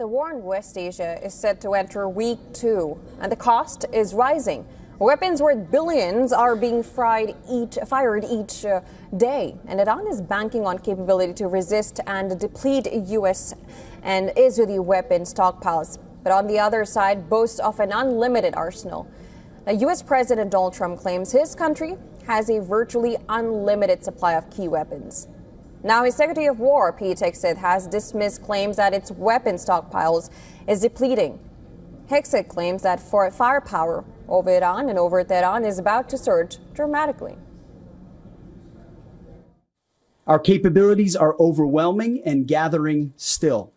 The war in West Asia is set to enter week 2, and the cost is rising. Weapons worth billions are being fired each day, and Iran is banking on capability to resist and deplete U.S. and Israeli weapon stockpiles, but on the other side boasts of an unlimited arsenal. Now, U.S. President Donald Trump claims his country has a virtually unlimited supply of key weapons. Now, his Secretary of War, Pete Hegseth, has dismissed claims that its weapon stockpiles is depleting. Hegseth claims that firepower over Iran and over Tehran is about to surge dramatically. Our capabilities are overwhelming and gathering still,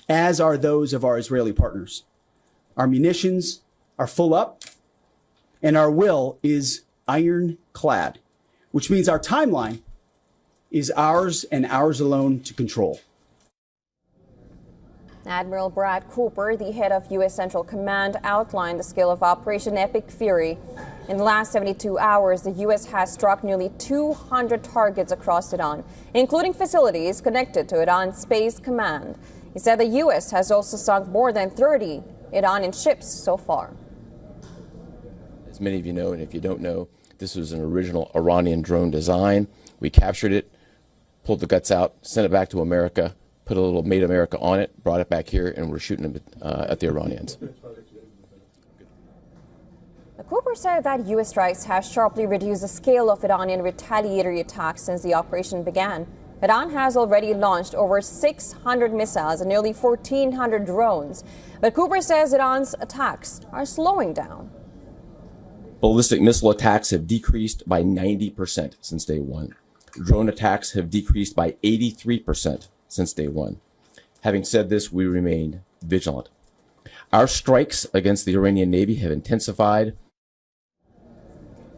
as are those of our Israeli partners. Our munitions are full up, and our will is ironclad, which means our timeline is ours and ours alone to control. Admiral Brad Cooper, the head of U.S. Central Command, outlined the scale of Operation Epic Fury. In the last 72 hours, the U.S. has struck nearly 200 targets across Iran, including facilities connected to Iran's Space Command. He said the U.S. has also sunk more than 30 Iranian ships so far. As many of you know, and if you don't know, this was an original Iranian drone design. We captured it, pulled the guts out, sent it back to America, put a little Made America on it, brought it back here, and we're shooting them at the Iranians. Cooper said that U.S. strikes have sharply reduced the scale of Iranian retaliatory attacks since the operation began. Iran has already launched over 600 missiles and nearly 1,400 drones. But Cooper says Iran's attacks are slowing down. Ballistic missile attacks have decreased by 90% since day one. Drone attacks have decreased by 83% since day one. Having said this, we remain vigilant. Our strikes against the Iranian Navy have intensified.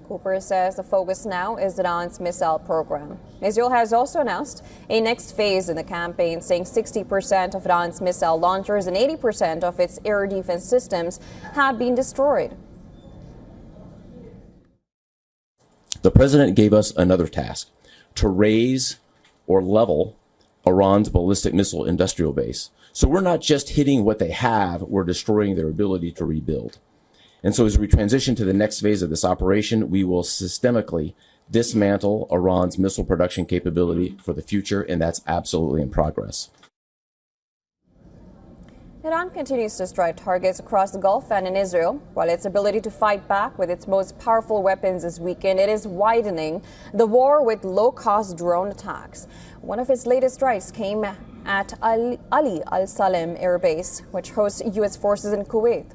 Cooper says the focus now is Iran's missile program. Israel has also announced a next phase in the campaign, saying 60% of Iran's missile launchers and 80% of its air defense systems have been destroyed. The president gave us another task: to raise or level Iran's ballistic missile industrial base. So we're not just hitting what they have, we're destroying their ability to rebuild. And so as we transition to the next phase of this operation, we will systemically dismantle Iran's missile production capability for the future, and that's absolutely in progress. Iran continues to strike targets across the Gulf and in Israel. While its ability to fight back with its most powerful weapons is weakened, it is widening the war with low-cost drone attacks. One of its latest strikes came at Ali al-Salem Air Base, which hosts U.S. forces in Kuwait.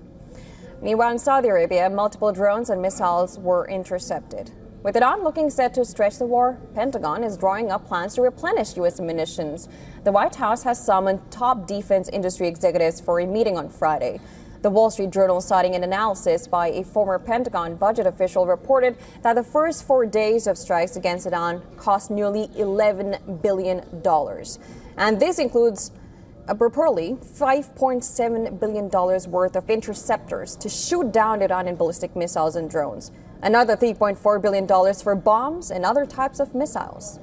Meanwhile, in Saudi Arabia, multiple drones and missiles were intercepted. With Iran looking set to stretch the war, Pentagon is drawing up plans to replenish U.S. munitions. The White House has summoned top defense industry executives for a meeting on Friday. The Wall Street Journal, citing an analysis by a former Pentagon budget official, reported that the first 4 days of strikes against Iran cost nearly $11 billion. And this includes reportedly $5.7 billion worth of interceptors to shoot down Iranian ballistic missiles and drones. Another $3.4 billion for bombs and other types of missiles.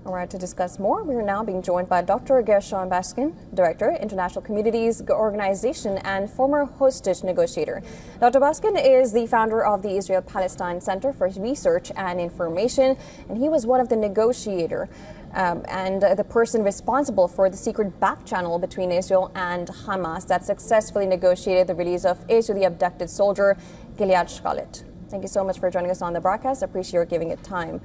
All right, to discuss more, we are now being joined by Dr. Gershon Baskin, Director, International Communities Organization and former hostage negotiator. Dr. Baskin is the founder of the Israel-Palestine Center for Research and Information, and he was one of the negotiators and the person responsible for the secret back channel between Israel and Hamas that successfully negotiated the release of Israeli abducted soldier Gilad Shalit. Thank you so much for joining us on the broadcast. I appreciate your giving it time.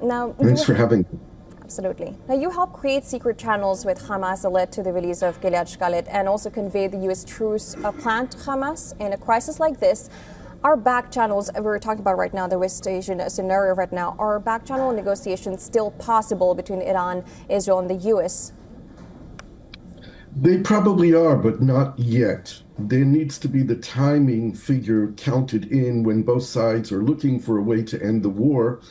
Now, thanks for having me. Absolutely. Now, you helped create secret channels with Hamas that led to the release of Gilad Shalit and also conveyed the U.S. truce plan to Hamas. In a crisis like this, our back channels, we're talking about right now, the West Asian scenario right now, are back channel negotiations still possible between Iran, Israel, and the U.S.? They probably are, but not yet. There needs to be the timing figure counted in when both sides are looking for a way to end the war.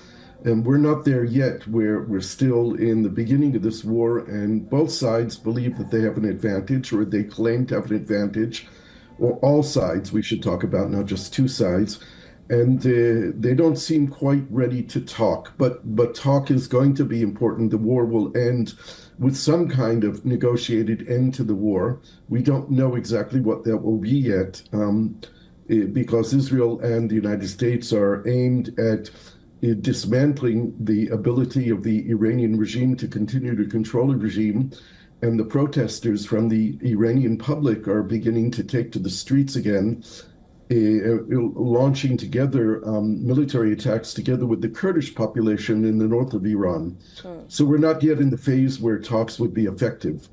And we're not there yet, where we're still in the beginning of this war, and both sides believe that they have an advantage, or they claim to have an advantage, or all sides we should talk about, not just two sides. and they don't seem quite ready to talk. But talk is going to be important. The war will end with some kind of negotiated end to the war. We don't know exactly what that will be yet, because Israel and the United States are aimed at dismantling the ability of the Iranian regime to continue to control the regime. And the protesters from the Iranian public are beginning to take to the streets again, launching together military attacks together with the Kurdish population in the north of Iran. So we're not yet in the phase where talks would be effective.